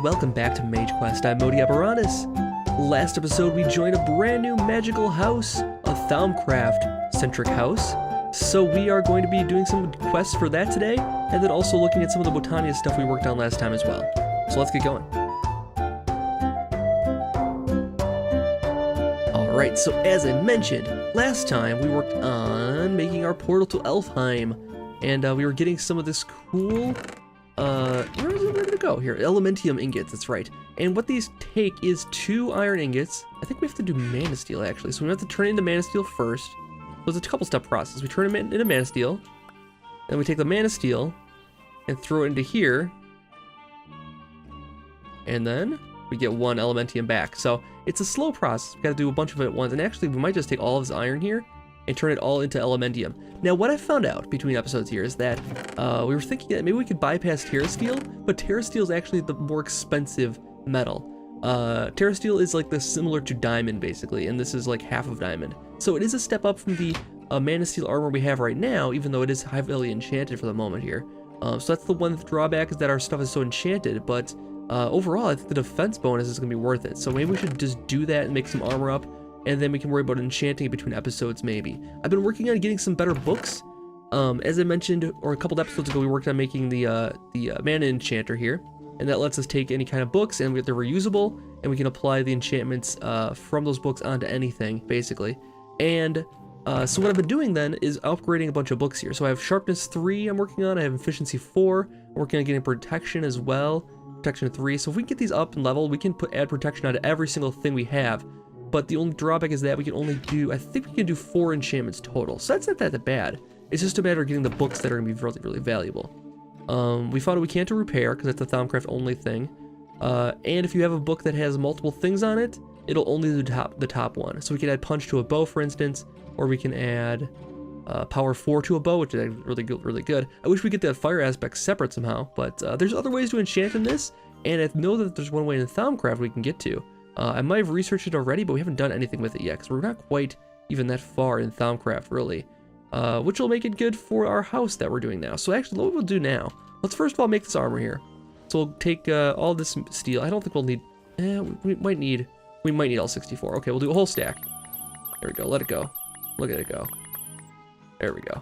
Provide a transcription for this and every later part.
welcome back to Mage Quest. I'm Modpack. Last episode we joined a brand new magical house, a Thaumcraft-centric house. So we are going to be doing some quests for that today, and then also looking at some of the Botania stuff we worked on last time as well. So let's get going. Alright, so as I mentioned, last time we worked on making our portal to Alfhiem, and we were getting some of this cool, where did it go? Here, Elementium ingots, that's right. And what these take is 2 iron ingots. I think we have to do mana steel actually, so we have to turn it into mana steel first. So it's a couple step process. We turn it into mana steel, then we take the mana steel and throw it into here, and then we get 1 Elementium back. So it's a slow process. We gotta do a bunch of it at once, and actually we might just take all of this iron here and turn it all into Elementium. Now what I found out between episodes here is that we were thinking that maybe we could bypass Terra Steel, but Terra Steel is actually the more expensive metal. Terra Steel is like this similar to diamond basically, and this is like half of diamond. So it is a step up from the mana steel armor we have right now, even though it is heavily enchanted for the moment here. So that's the one drawback, is that our stuff is so enchanted, but overall I think the defense bonus is gonna be worth it. So maybe we should just do that and make some armor up, and then we can worry about enchanting it between episodes maybe. I've been working on getting some better books. As I mentioned, or a couple episodes ago, we worked on making the mana enchanter here, and that lets us take any kind of books, and they're reusable, and we can apply the enchantments from those books onto anything, basically. And so what I've been doing then is upgrading a bunch of books here. So I have Sharpness 3 I'm working on, I have Efficiency 4, I'm working on getting Protection as well, Protection 3. So if we can get these up and level, we can add Protection onto every single thing we have. But the only drawback is that we can only do, I think we can do 4 enchantments total. So that's not that bad. It's just a matter of getting the books that are going to be really, really valuable. We found out we can't do repair because that's a Thaumcraft only thing. And if you have a book that has multiple things on it, it'll only do the top one. So we can add punch to a bow, for instance, or we can add power 4 to a bow, which is really good. I wish we could get that fire aspect separate somehow, but there's other ways to enchant in this, and I know that there's one way in Thaumcraft we can get to. I might have researched it already, but we haven't done anything with it yet, because we're not quite even that far in Thaumcraft, really. Which will make it good for our house that we're doing now. So actually, what we'll do now, let's first of all make this armor here. So we'll take all this steel. I don't think we'll need, we might need all 64. Okay, we'll do a whole stack. There we go, let it go. Look at it go. There we go.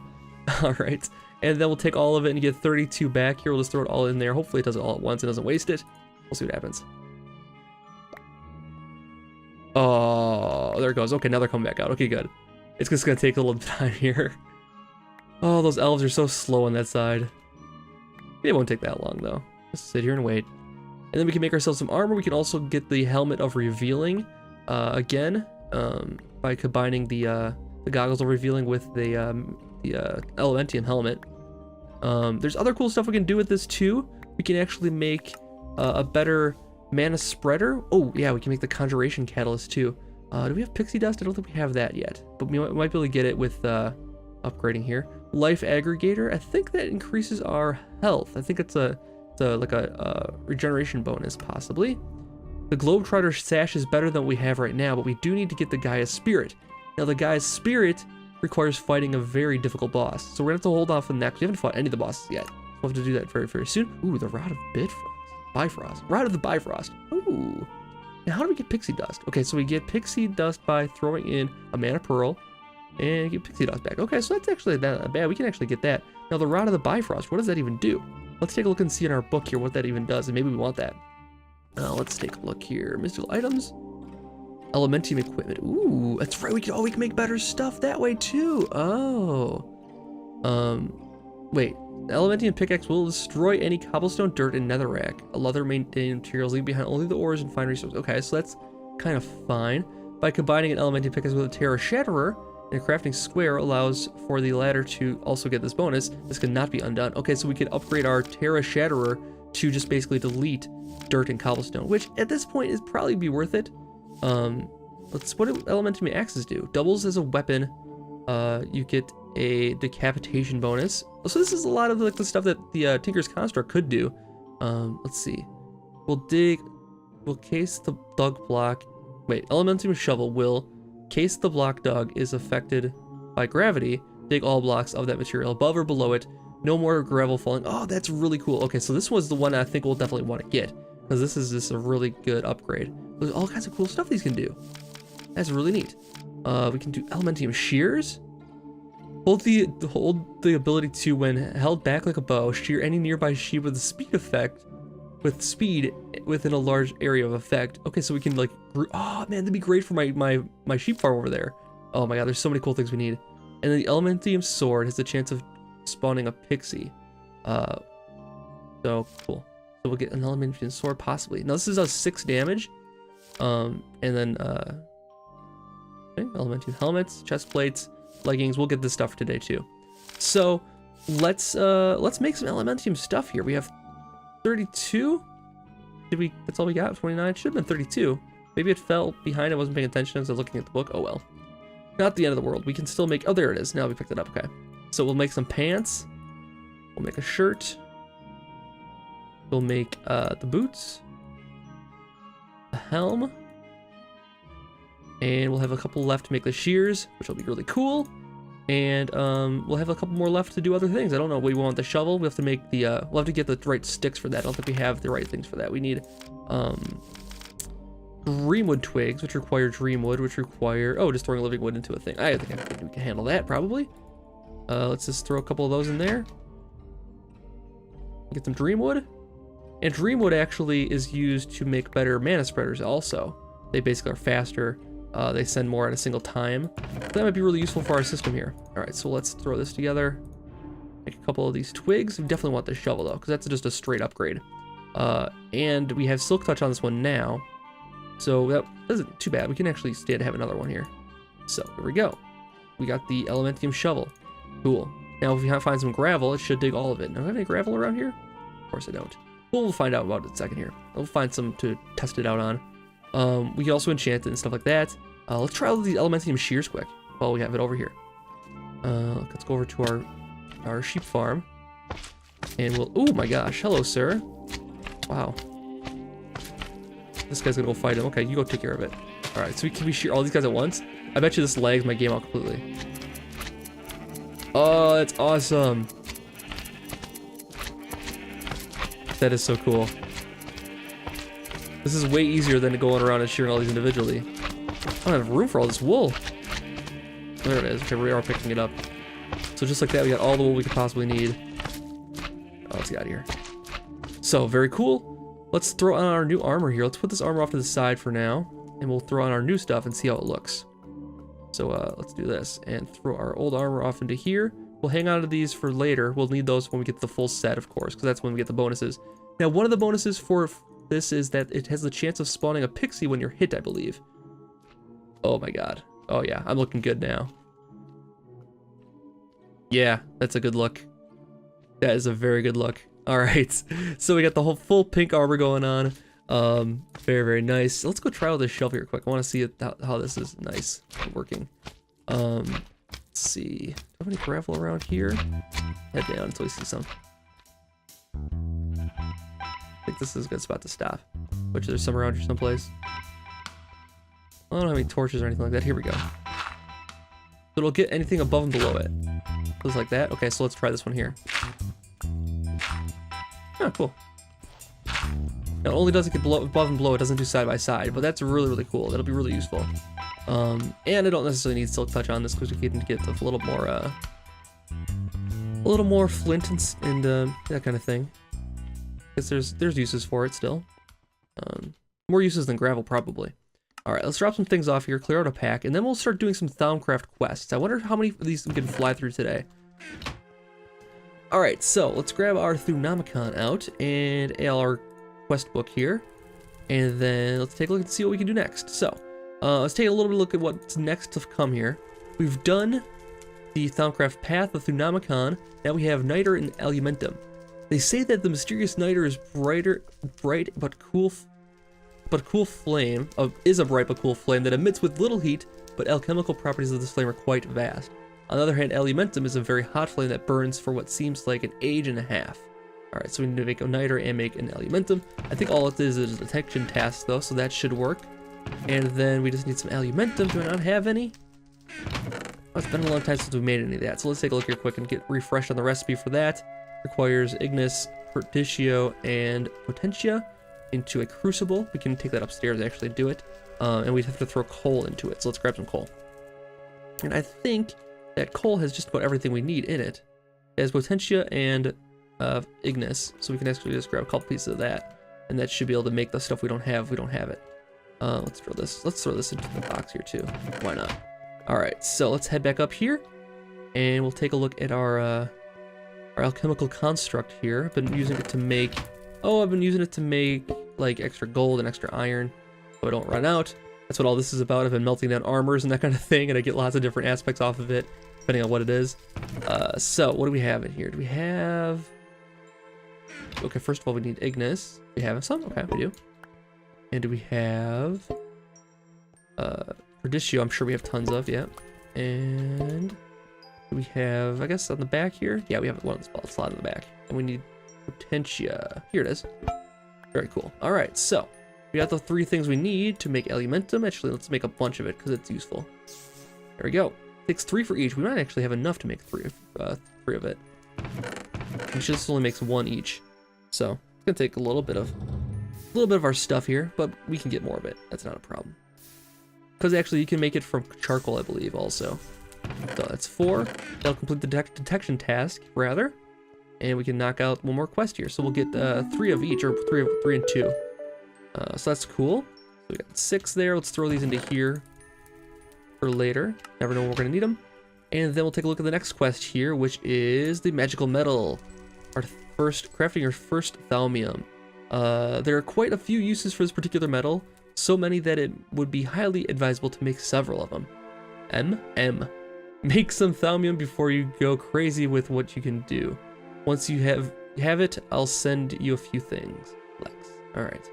All right, and then we'll take all of it and get 32 back here. We'll just throw it all in there. Hopefully it does it all at once and doesn't waste it. We'll see what happens. Oh, there it goes. Okay, now they're coming back out. Okay, good. It's just gonna take a little time here. Oh, those elves are so slow on that side. It won't take that long though. Just sit here and wait. And then we can make ourselves some armor. We can also get the Helmet of Revealing again by combining the goggles of Revealing with the Elementium helmet. There's other cool stuff we can do with this too. We can actually make a better mana spreader. Oh yeah, we can make the Conjuration Catalyst too. Do we have Pixie Dust? I don't think we have that yet, but we might be able to get it with upgrading here. Life Aggregator, I think that increases our health. I think it's like a regeneration bonus, possibly. The Globetrotter Sash is better than what we have right now, but we do need to get the Gaia Spirit. Now the Gaia Spirit requires fighting a very difficult boss, so we're gonna have to hold off on that, because we haven't fought any of the bosses yet. We'll have to do that very, very soon. Ooh, the Rod of Bifrost. Rod of the Bifrost. Ooh. Now how do we get Pixie Dust? Okay, so we get Pixie Dust by throwing in a Mana Pearl and get Pixie Dust back. Okay, so that's actually not bad. We can actually get that. Now the Rod of the Bifrost, what does that even do? Let's take a look and see in our book here what that even does, and maybe we want that. Let's take a look here. Mystical items. Elementium equipment. Ooh, that's right. We can make better stuff that way too. Oh. Wait. The Elementium pickaxe will destroy any cobblestone, dirt, and netherrack. Other maintained materials, leave behind only the ores and fine resources. Okay, so that's kind of fine. By combining an Elementium pickaxe with a Terra Shatterer, and a crafting square allows for the latter to also get this bonus. This cannot be undone. Okay, so we can upgrade our Terra Shatterer to just basically delete dirt and cobblestone, which at this point is probably be worth it. What do Elementium axes do? Doubles as a weapon. You get a decapitation bonus. So this is a lot of like the stuff that the Tinker's Construct could do. Let's see. We'll case the dug block. Wait, Elementium shovel will case the block dug is affected by gravity. Dig all blocks of that material above or below it. No more gravel falling. Oh, that's really cool. Okay, so this was the one I think we'll definitely want to get. because this is just a really good upgrade. There's all kinds of cool stuff these can do. That's really neat. We can do Elementium shears. Hold the ability to, when held back like a bow, shear any nearby sheep with a speed effect, with speed within a large area of effect. Okay, so we can like, oh man, that'd be great for my sheep farm over there. Oh my god, there's so many cool things we need. And then the Elementium sword has the chance of spawning a pixie. So cool. So we'll get an Elementium sword possibly. Now this is 6 damage. And then okay, Elementium helmets, chest plates, leggings. We'll get this stuff today too. So let's make some Elementium stuff here. We have 32. That's all we got? 29? Should have been 32. Maybe it fell behind. I wasn't paying attention as I was looking at the book. Oh well. Not the end of the world. We can still make, oh there it is. Now we picked it up. Okay. So we'll make some pants. We'll make a shirt. We'll make the boots. The helm. And we'll have a couple left to make the shears, which will be really cool. And we'll have a couple more left to do other things. I don't know. We want the shovel. We have to make the we'll have to get the right sticks for that. I don't think we have the right things for that. We need dreamwood twigs, which require dreamwood, which require, oh, just throwing living wood into a thing. I think we can handle that probably. Let's just throw a couple of those in there. Get some dreamwood. And dreamwood actually is used to make better mana spreaders also. They basically are faster. They send more at a single time. So that might be really useful for our system here. All right, so let's throw this together. Make a couple of these twigs. We definitely want the shovel though, because that's just a straight upgrade. And we have Silk Touch on this one now. So that isn't too bad. We can actually stay to have another one here. So here we go. We got the Elementium shovel. Cool. Now if we find some gravel, it should dig all of it. Now, do I have any gravel around here? Of course I don't. We'll find out about it in a second here. We'll find some to test it out on. We can also enchant it and stuff like that. Let's try all these Elementium shears quick while we have it over here. Let's go over to our sheep farm. And we'll, oh my gosh, hello sir. Wow. This guy's gonna go fight him. Okay, you go take care of it. All right, so can we shear all these guys at once? I bet you this lags my game out completely. Oh, that's awesome. That is so cool. This is way easier than going around and shearing all these individually. I don't have room for all this wool. There it is. Okay, we are picking it up. So just like that, we got all the wool we could possibly need. Oh, let's get out of here. So, very cool. Let's throw on our new armor here. Let's put this armor off to the side for now. And we'll throw on our new stuff and see how it looks. So, let's do this. And throw our old armor off into here. We'll hang on to these for later. We'll need those when we get the full set, of course, because that's when we get the bonuses. Now, one of the bonuses for this is that it has the chance of spawning a pixie when you're hit, I believe. Oh my god. Oh yeah, I'm looking good now. Yeah, that's a good look. That is a very good look. All right, so we got the whole full pink armor going on. Very, very nice. Let's go try out this shelf here quick. I want to see how this is nice working. Let's see. Do I have any gravel around here? Head down until we see some. I think this is a good spot to stop. Which there's some around here someplace. I don't have any torches or anything like that. Here we go. So it'll get anything above and below it. Just like that. Okay, so let's try this one here. Oh, cool. Now, it only does it get above and below. It doesn't do side by side, but that's really, really cool. That'll be really useful. And I don't necessarily need Silk Touch on this because we can get a little more flint and that kind of thing. Because there's uses for it still. More uses than gravel probably. All right, let's drop some things off here, clear out a pack, and then we'll start doing some Thaumcraft quests. I wonder how many of these we can fly through today. All right, so let's grab our Thunomicon out and our quest book here, and then let's take a look and see what we can do next. So let's take a little bit of a look at what's next to come here. We've done the Thaumcraft path of Thunomicon. Now we have Niter and Alumentum. They say that the mysterious Niter is bright but cool flame that emits with little heat, but alchemical properties of this flame are quite vast. On the other hand, Alumentum is a very hot flame that burns for what seems like an age and a half. Alright, so we need to make a Niter and make an Alumentum. I think all it is a detection task though, so that should work. And then we just need some Alumentum. Do I not have any? Oh, it's been a long time since we made any of that, so let's take a look here quick and get refreshed on the recipe for that. Requires Ignis, Pertitio, and Potentia. into a crucible. We can take that upstairs and actually do it. And we have to throw coal into it. So let's grab some coal. And I think that coal has just about everything we need in it. It has Botanurgist and Ignis, so we can actually just grab a couple pieces of that, and that should be able to make the stuff we don't have if we don't have it. Let's throw this into the box here too. Why not? All right, so let's head back up here, and we'll take a look at our Alchemical Construct here. I've been using it to make, like extra gold and extra iron, so I don't run out. That's what all this is about. I've been melting down armors and that kind of thing, and I get lots of different aspects off of it, depending on what it is. So what do we have in here? Do we have... Okay, first of all, we need Ignis. We have some? Okay, we do. And do we have... Radicchio, I'm sure we have tons of, yeah. And... do we have, I guess, on the back here? Yeah, we have one on the slot in the back. And we need Potentia. Here it is. Very cool. All right, so... we got the 3 things we need to make Elementum. Actually, let's make a bunch of it because it's useful. There we go. It takes 3 for each. We might actually have enough to make 3 of it. It just only makes 1 each. So it's gonna take a little bit of our stuff here, but we can get more of it. That's not a problem. Because actually, you can make it from charcoal, I believe, also. So that's 4. That'll complete the detection task, rather, and we can knock out 1 more quest here. So we'll get 3 of each, or 3 and 2. So that's cool. So we got 6 there. Let's throw these into here for later. Never know when we're gonna need them. And then we'll take a look at the next quest here, which is the magical metal. Crafting your first Thaumium. There are quite a few uses for this particular metal, so many that it would be highly advisable to make several of them. Make some Thaumium before you go crazy with what you can do. Once you have it, I'll send you a few things. Lex. All right.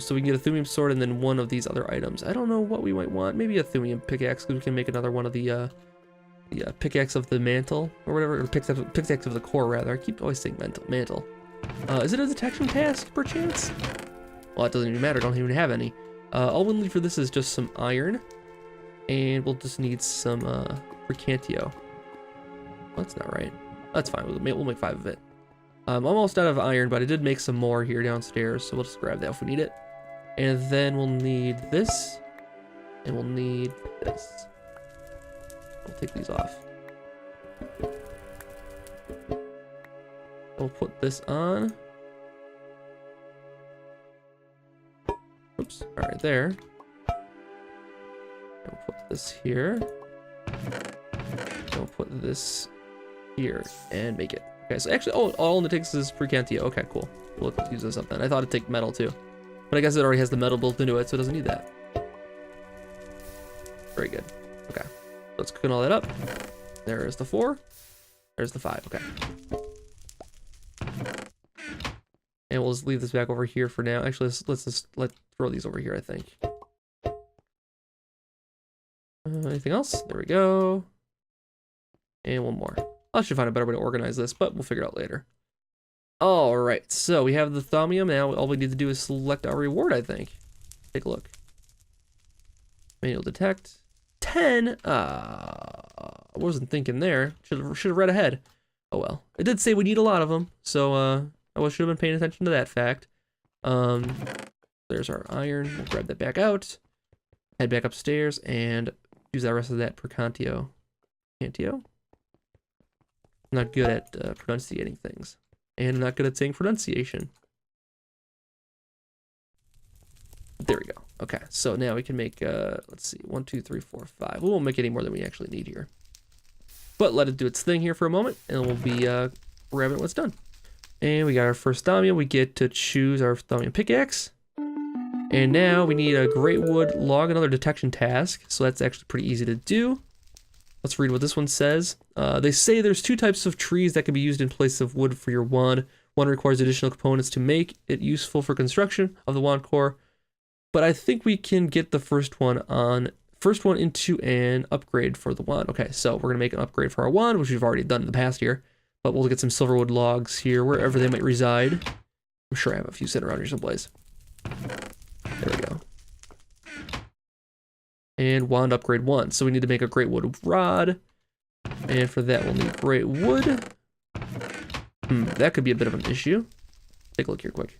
So we can get a Thumium sword and then 1 of these other items. I don't know what we might want. Maybe a Thumium pickaxe, because we can make another one of the pickaxe of the mantle, or whatever, or pickaxe of the core, rather. I keep always saying mantle. Is it a detection task, perchance? Well, it doesn't even matter. I don't even have any. All we'll need for this is just some iron, and we'll just need some Mercantio. Well, that's not right. That's fine. We'll make 5 of it. I'm almost out of iron, but I did make some more here downstairs, so we'll just grab that if we need it. And then we'll need this, and we'll need this. We'll take these off. We'll put this on. Oops, all right, there. We'll put this here. We'll put this here and make it. Okay, so actually, all it takes is Mercantio. Okay, cool. We'll use this up then. I thought it'd take metal too, but I guess it already has the metal built into it, so it doesn't need that. Very good. Okay, let's cook all that up. There is the 4. There's the 5. Okay. And we'll just leave this back over here for now. Actually, let's throw these over here, I think. Anything else? There we go. And 1 more. I should find a better way to organize this, but we'll figure it out later. All right, so we have the Thaumium. Now all we need to do is select our reward, I think. Take a look. Manual detect. 10. I wasn't thinking there. Should have read ahead. Oh well. It did say we need a lot of them, so I should have been paying attention to that fact. There's our iron. We'll grab that back out. Head back upstairs and use the rest of that Mercantio. Mercantio? I'm not good at pronunciating things. And I'm not good at saying pronunciation. There we go. Okay, so now we can make, let's see, 1, 2, 3, 4, 5. We won't make any more than we actually need here. But let it do its thing here for a moment, and we'll be grabbing it when it's done. And we got our first Thaumium. We get to choose our Thaumium pickaxe. And now we need a great wood log, another detection task. So that's actually pretty easy to do. Let's read what this one says. They say there's 2 types of trees that can be used in place of wood for your wand. One requires additional components to make it useful for construction of the wand core. But I think we can get the first one into an upgrade for the wand. Okay, so we're gonna make an upgrade for our wand, which we've already done in the past here. But we'll get some silverwood logs here, wherever they might reside. I'm sure I have a few sitting around here someplace. There we go. And wand upgrade 1. So we need to make a great wood rod. And for that, we'll need great wood. That could be a bit of an issue. Take a look here quick.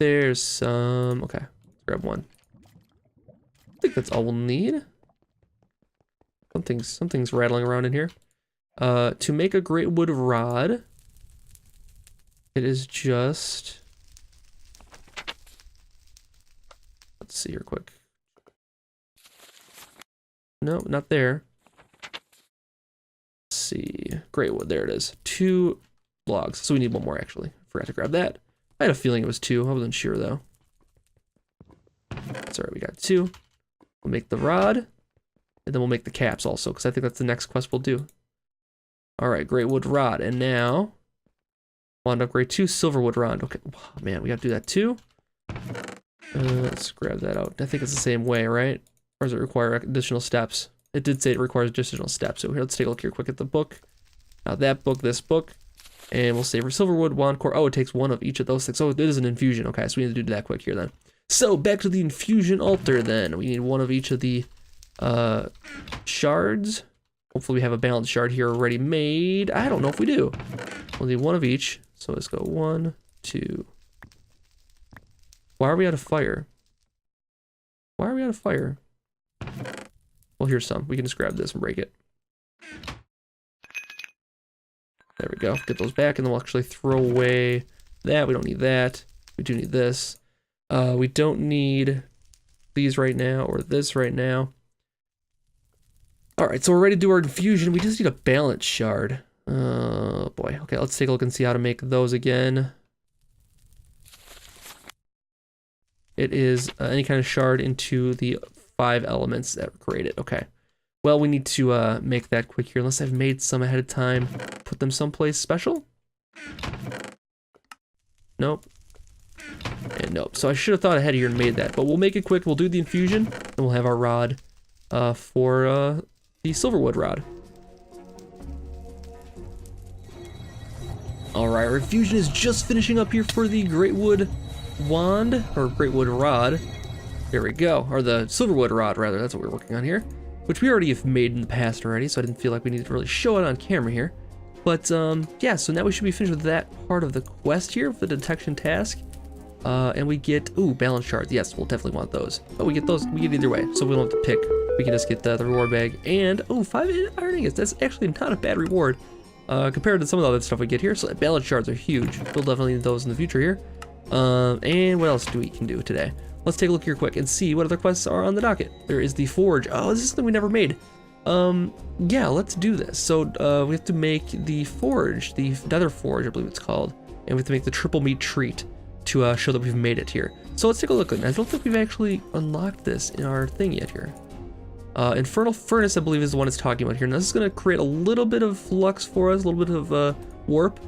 There's some, okay, grab one. I think that's all we'll need. Something's rattling around in here. To make a great wood rod, it is just, let's see here quick. No, not there. Let's see, great wood, there it is. 2 logs, so we need one more actually. Forgot to grab that. I had a feeling it was 2, I wasn't sure though. That's alright, we got 2. We'll make the rod, and then we'll make the caps also, because I think that's the next quest we'll do. Alright, great wood rod, and now, want to upgrade 2 silver wood rod. Okay, oh, man, we gotta do that too. Let's grab that out. I think it's the same way, right? Or does it require additional steps? It did say it requires additional steps, so here, let's take a look here quick at the book. Now that book, this book, and we'll save for silverwood, wand core. Oh, it takes 1 of each of those things. Oh, it is an infusion. Okay, so we need to do that quick here then. So back to the infusion altar then. We need 1 of each of the shards. Hopefully we have a balanced shard here already made. I don't know if we do. We'll need 1 of each. So let's go 1, 2. Why are we out of fire? Why are we out of fire? Well, here's some. We can just grab this and break it. There we go. Get those back, and then we'll actually throw away that. We don't need that. We do need this. We don't need these right now, or this right now. Alright, so we're ready to do our infusion. We just need a balance shard. Oh boy. Okay, let's take a look and see how to make those again. It is any kind of shard into the 5 elements that create it. Okay. Well, we need to make that quick here, unless I've made some ahead of time. Put them someplace special? Nope. And nope. So I should have thought ahead here and made that, but we'll make it quick. We'll do the infusion, and we'll have our rod for the silverwood rod. Alright, our infusion is just finishing up here for the great wood wand, or great wood rod. There we go. Or the silverwood rod, rather. That's what we're working on here. Which we already have made in the past already, so I didn't feel like we needed to really show it on camera here. But, yeah, so now we should be finished with that part of the quest here, the detection task. And we get, ooh, balance shards. Yes, we'll definitely want those. But we get those, we get either way, so we don't have to pick. We can just get the reward bag. And, oh, 5 iron ingots. That's actually not a bad reward compared to some of the other stuff we get here. So balance shards are huge. We'll definitely need those in the future here. And what else we can do today? Let's take a look here quick and see what other quests are on the docket. There is the forge. Oh, this is something we never made. Yeah, let's do this. So we have to make the forge, the nether forge, I believe it's called, and we have to make the triple meat treat to show that we've made it here. So let's take a look. I don't think we've actually unlocked this in our thing yet here. Infernal Furnace, I believe, is the one it's talking about here. Now this is going to create a little bit of flux for us, a little bit of warp.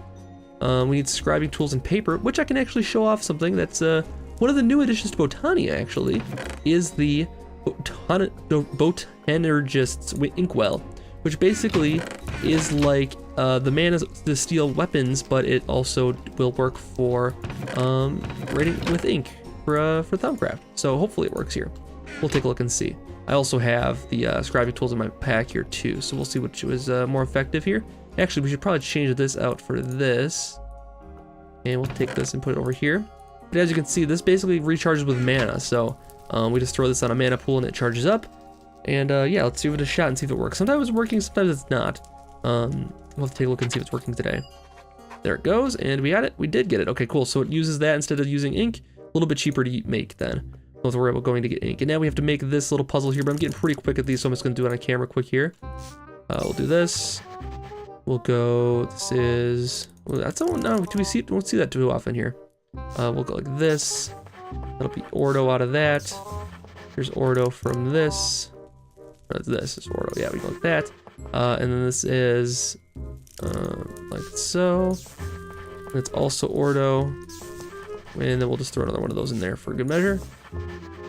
We need scribing tools and paper, which I can actually show off something that's one of the new additions to Botania, actually, is the Botanurgist's inkwell, which basically is like the mana to steal weapons, but it also will work for writing with ink for Thaumcraft. So hopefully it works here. We'll take a look and see. I also have the scribing tools in my pack here too, so we'll see which was more effective here. Actually, we should probably change this out for this, and we'll take this and put it over here. But as you can see, this basically recharges with mana, so we just throw this on a mana pool and it charges up. And yeah, let's give it a shot and see if it works. Sometimes it's working, sometimes it's not. We'll have to take a look and see if it's working today. There it goes, and we got it. We did get it. Okay, cool. So it uses that instead of using ink. A little bit cheaper to make then. We'll have to worry about going to get ink. And now we have to make this little puzzle here, but I'm getting pretty quick at these, so I'm just going to do it on camera quick here. We'll do this. We'll go, this is, well, that's, oh no, do we see it? Won't see that too often here. We'll go like this. That'll be Ordo out of that. Here's Ordo from this. This is Ordo, yeah, we go like that. And then this is like so. And it's also Ordo. And then we'll just throw another one of those in there for good measure.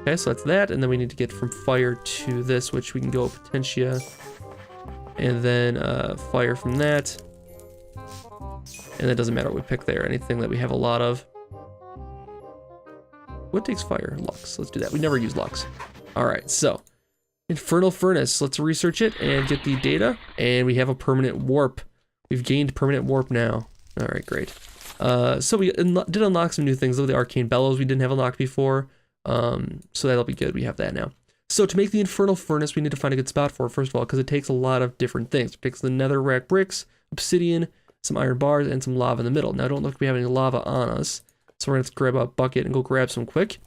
Okay, so that's that. And then we need to get from fire to this, which we can go Potentia. And then fire from that. And it doesn't matter what we pick there, anything that we have a lot of. What takes fire? Lux. Let's do that. We never use Lux. Alright, so Infernal Furnace. Let's research it and get the data. And we have a permanent warp. We've gained permanent warp now. Alright, great. So we did unlock some new things, though. The Arcane Bellows we didn't have unlocked before. So that'll be good. We have that now. So to make the Infernal Furnace, we need to find a good spot for it, first of all, because it takes a lot of different things. It takes the netherrack bricks, obsidian, some iron bars, and some lava in the middle. Now, don't look like we have any lava on us, so we're going to have to grab a bucket and go grab some quick.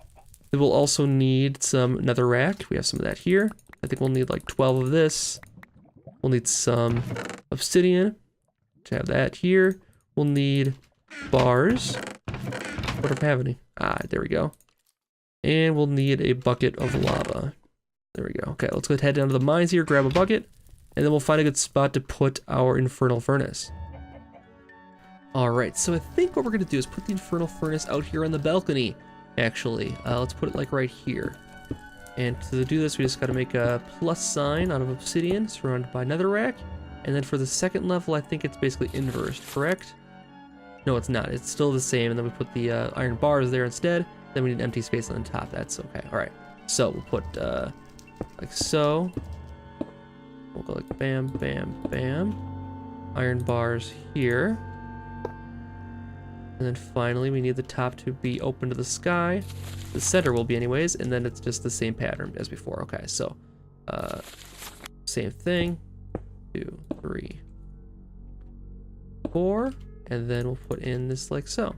Then we'll also need some netherrack. We have some of that here. I think we'll need like 12 of this. We'll need some obsidian to have that here. We'll need bars. What if I have any? Ah, there we go. And we'll need a bucket of lava. There we go. Okay, let's go head down to the mines here, grab a bucket, and then we'll find a good spot to put our Infernal Furnace. Alright, so I think what we're going to do is put the Infernal Furnace out here on the balcony, actually. Let's put it like right here. And to do this, we just got to make a plus sign out of obsidian surrounded by netherrack. And then for the second level, I think it's basically inversed, correct? No, it's not. It's still the same. And then we put the iron bars there instead. Then we need an empty space on the top. That's okay. All right. So we'll put like so. We'll go like bam, bam, bam. Iron bars here. And then finally, we need the top to be open to the sky. The center will be anyways, and then it's just the same pattern as before. Okay, so same thing. 2, 3, 4, and then we'll put in this like so.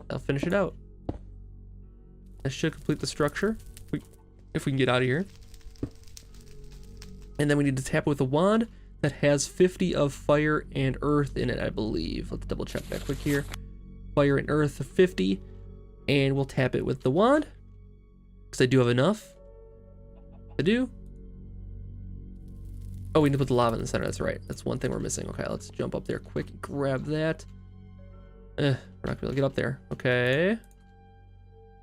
I'll finish it out. That should complete the structure if we can get out of here. And then we need to tap it with a wand that has 50 of fire and earth in it, I believe. Let's double check that quick here. Fire and earth of 50, and we'll tap it with the wand because I do have enough. I do. Oh, we need to put the lava in the center. That's right. That's one thing we're missing. Okay, let's jump up there quick and grab that. We're not gonna be able to get up there. Okay.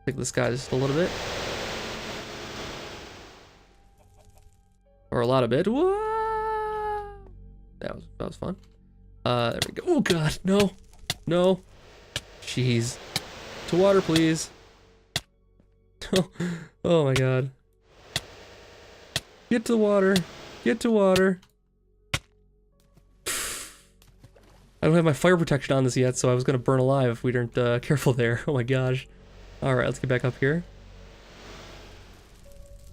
Take this guy just a little bit. Or a lot of it. Whoa! That was fun. There we go. Oh god, no. No. Jeez. To water, please. Oh my god. Get to the water. Get to water. I don't have my fire protection on this yet, so I was gonna burn alive if we weren't careful there. Oh my gosh. Alright, let's get back up here.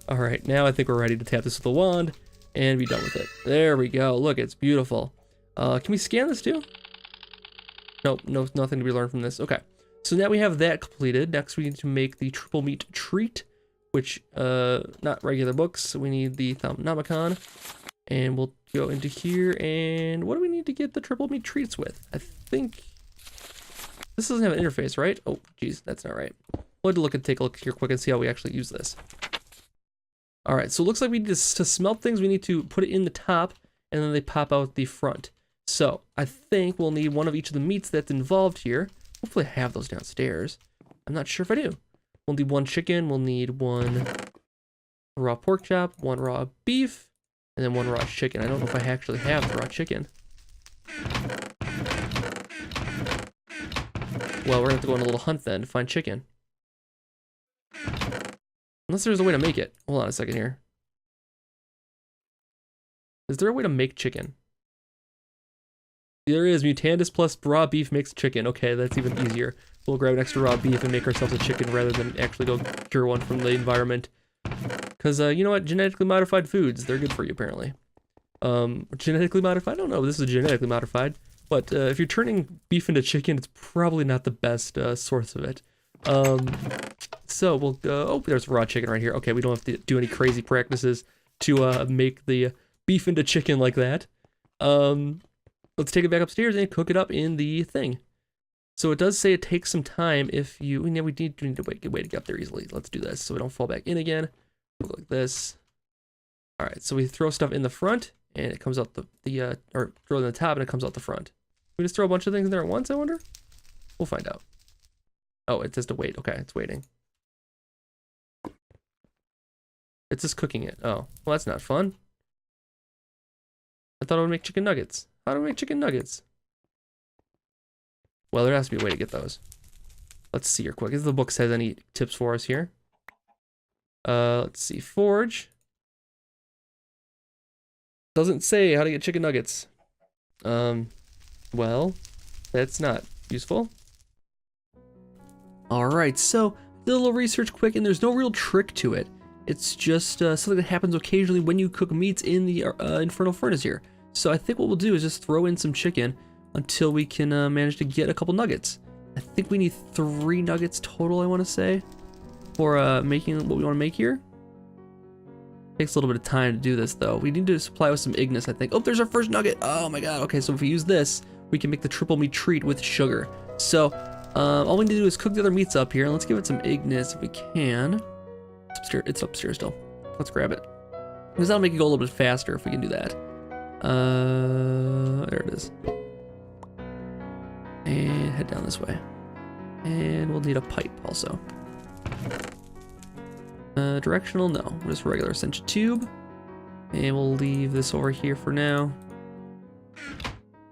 Alright, now I think we're ready to tap this with a wand and be done with it. There we go. Look, it's beautiful. Can we scan this too? Nope, no, nothing to be learned from this. Okay, so now we have that completed. Next we need to make the triple meat treat, which, not regular books. So we need the Thaumcraft, and we'll go into here, and what do we need to get the triple meat treats with? I think this doesn't have an interface, right? Oh, geez, that's not right. We'll have to take a look here quick and see how we actually use this. All right, so it looks like we need to smelt things. We need to put it in the top, and then they pop out the front. So I think we'll need one of each of the meats that's involved here. Hopefully I have those downstairs. I'm not sure if I do. We'll need one chicken. We'll need one raw pork chop, one raw beef, and then one raw chicken. I don't know if I actually have the raw chicken. Well, we're gonna have to go on a little hunt then to find chicken. Unless there's a way to make it. Hold on a second here. Is there a way to make chicken? There is. Mutandis plus raw beef makes chicken. Okay, that's even easier. We'll grab an extra raw beef and make ourselves a chicken rather than actually go cure one from the environment. Because, you know what? Genetically modified foods, they're good for you, apparently. Genetically modified? I don't know. This is genetically modified. But if you're turning beef into chicken, it's probably not the best source of it. So we'll go... Oh, there's raw chicken right here. Okay, we don't have to do any crazy practices to make the beef into chicken like that. Let's take it back upstairs and cook it up in the thing. So it does say it takes some time if you... We need to wait to get up there easily. Let's do this so we don't fall back in again. We'll go like this. All right, so we throw stuff in the front and it comes out or throw it in the top and it comes out the front. We just throw a bunch of things in there at once, I wonder? We'll find out. Oh, it says to wait. Okay, it's waiting. It's just cooking it. Oh, well, that's not fun. I thought it would make chicken nuggets. How do we make chicken nuggets? Well, there has to be a way to get those. Let's see here quick. If the book says any tips for us here. Let's see. Forge. Doesn't say how to get chicken nuggets. Well, that's not useful. Alright, so did a little research quick, and there's no real trick to it. It's just something that happens occasionally when you cook meats in the Infernal Furnace here. So I think what we'll do is just throw in some chicken until we can manage to get a couple nuggets. I think we need 3 nuggets total, I want to say, for making what we want to make here. Takes a little bit of time to do this, though. We need to supply with some Ignis, I think. Oh, there's our first nugget. Oh my god. Okay, so if we use this, we can make the triple meat treat with sugar. So all we need to do is cook the other meats up here, and let's give it some Ignis if we can. It's upstairs, still. Let's grab it. Because that'll make it go a little bit faster if we can do that. There it is. And head down this way. And we'll need a pipe also. Directional, no, just regular ascension tube. And we'll leave this over here for now.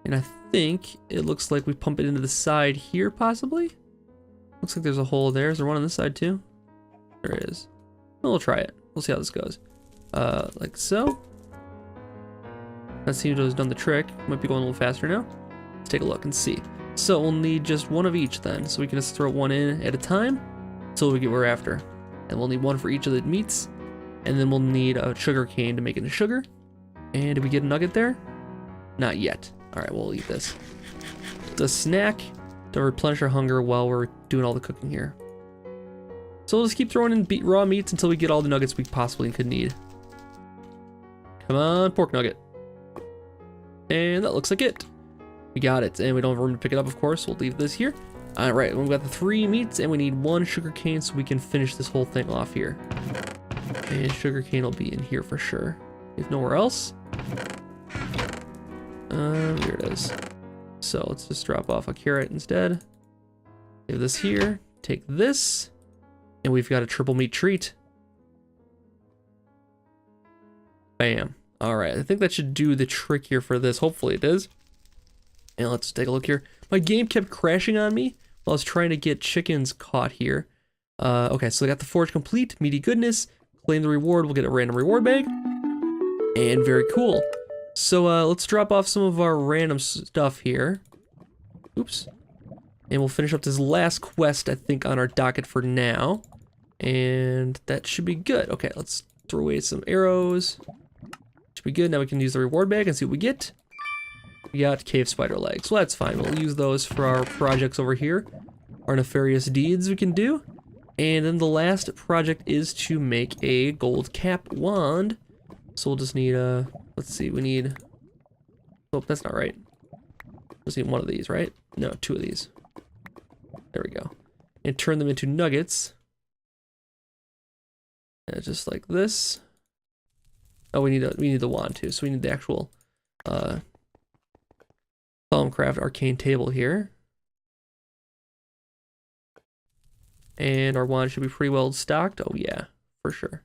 And I think it looks like we pump it into the side here, possibly. Looks like there's a hole there. Is there one on this side too? There is. Well, we'll try it. We'll see how this goes. Like so. That seems to have done the trick. Might be going a little faster now. Let's take a look and see. So we'll need just one of each then. So we can just throw one in at a time until we get what we're after. And we'll need one for each of the meats. And then we'll need a sugar cane to make it into sugar. And did we get a nugget there? Not yet. Alright, we'll eat this. It's a snack to replenish our hunger while we're doing all the cooking here. So we'll just keep throwing in raw meats until we get all the nuggets we possibly could need. Come on, pork nugget. And that looks like it. We got it, and we don't have room to pick it up, of course. We'll leave this here. All right, we've got the 3 meats, and we need 1 sugar cane so we can finish this whole thing off here. And sugar cane will be in here for sure. If nowhere else. Here it is. So let's just drop off a carrot instead. Leave this here. Take this, and we've got a triple meat treat. Bam. All right, I think that should do the trick here for this. Hopefully it does. And let's take a look here. My game kept crashing on me while I was trying to get chickens caught here. Okay, so I got the forge complete, meaty goodness. Claim the reward, we'll get a random reward bag. And very cool. So let's drop off some of our random stuff here. Oops. And we'll finish up this last quest, I think, on our docket for now. And that should be good. Okay, let's throw away some arrows. Should be good. Now we can use the reward bag and see what we get. We got cave spider legs. Well, that's fine. We'll use those for our projects over here. Our nefarious deeds we can do. And then the last project is to make a gold cap wand. So we'll just need let's see, we need, oh, that's not right. Just need 1 of these, right? No, 2 of these. There we go. And turn them into nuggets. And just like this. Oh, we need the wand too. So we need the actual Thaumcraft arcane table here. And our wand should be pretty well stocked. Oh yeah, for sure.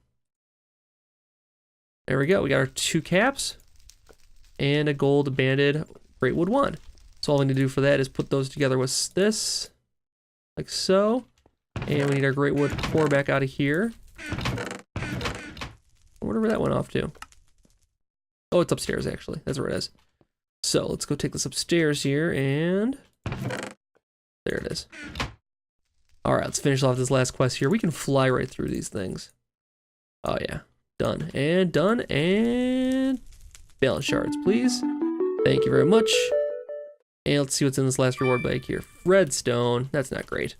There we go. We got our 2 caps and a gold banded great wood wand. So all we need to do for that is put those together with this, like so. And we need our great wood core back out of here. I wonder where that went off to. Oh, it's upstairs actually. That's where it is. So let's go take this upstairs here, and there it is. All right, let's finish off this last quest here. We can fly right through these things. Oh yeah, done, and balance shards, please. Thank you very much. And let's see what's in this last reward bag here. Redstone, that's not great.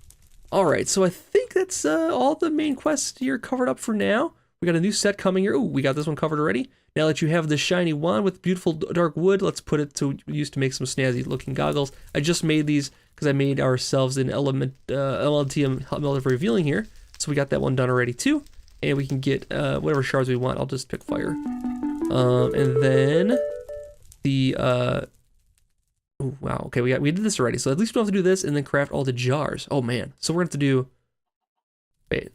All right, so I think that's all the main quests here covered up for now. We got a new set coming here. Ooh, we got this one covered already. Now that you have the shiny wand with beautiful dark wood, let's put it to use to make some snazzy looking goggles. I just made these because I made ourselves an LLTM melted revealing here. So we got that one done already too. And we can get whatever shards we want. I'll just pick fire. And then the, oh wow, okay, we did this already. So at least we don't have to do this and then craft all the jars. Oh man, so we're gonna have to do, wait.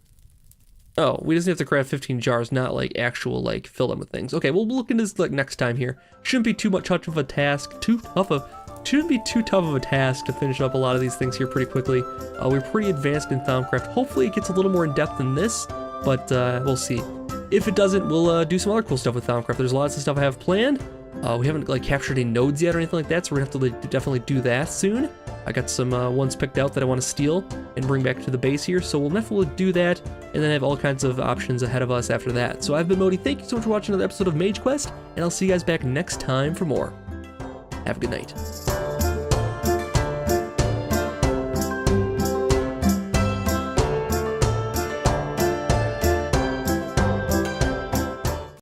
Oh, we just have to craft 15 jars, not like actual like fill them with things. Okay, we'll look into this like next time here. Shouldn't be too much of a task, shouldn't be too tough of a task to finish up a lot of these things here pretty quickly. We're pretty advanced in Thaumcraft. Hopefully it gets a little more in depth than this, but we'll see. If it doesn't, we'll do some other cool stuff with Thaumcraft. There's lots of stuff I have planned, We haven't like captured any nodes yet or anything like that, so we're gonna have to definitely do that soon. I got some ones picked out that I want to steal and bring back to the base here, so we'll definitely do that, and then have all kinds of options ahead of us after that. So I've been Modi, thank you so much for watching another episode of Mage Quest, and I'll see you guys back next time for more. Have a good night.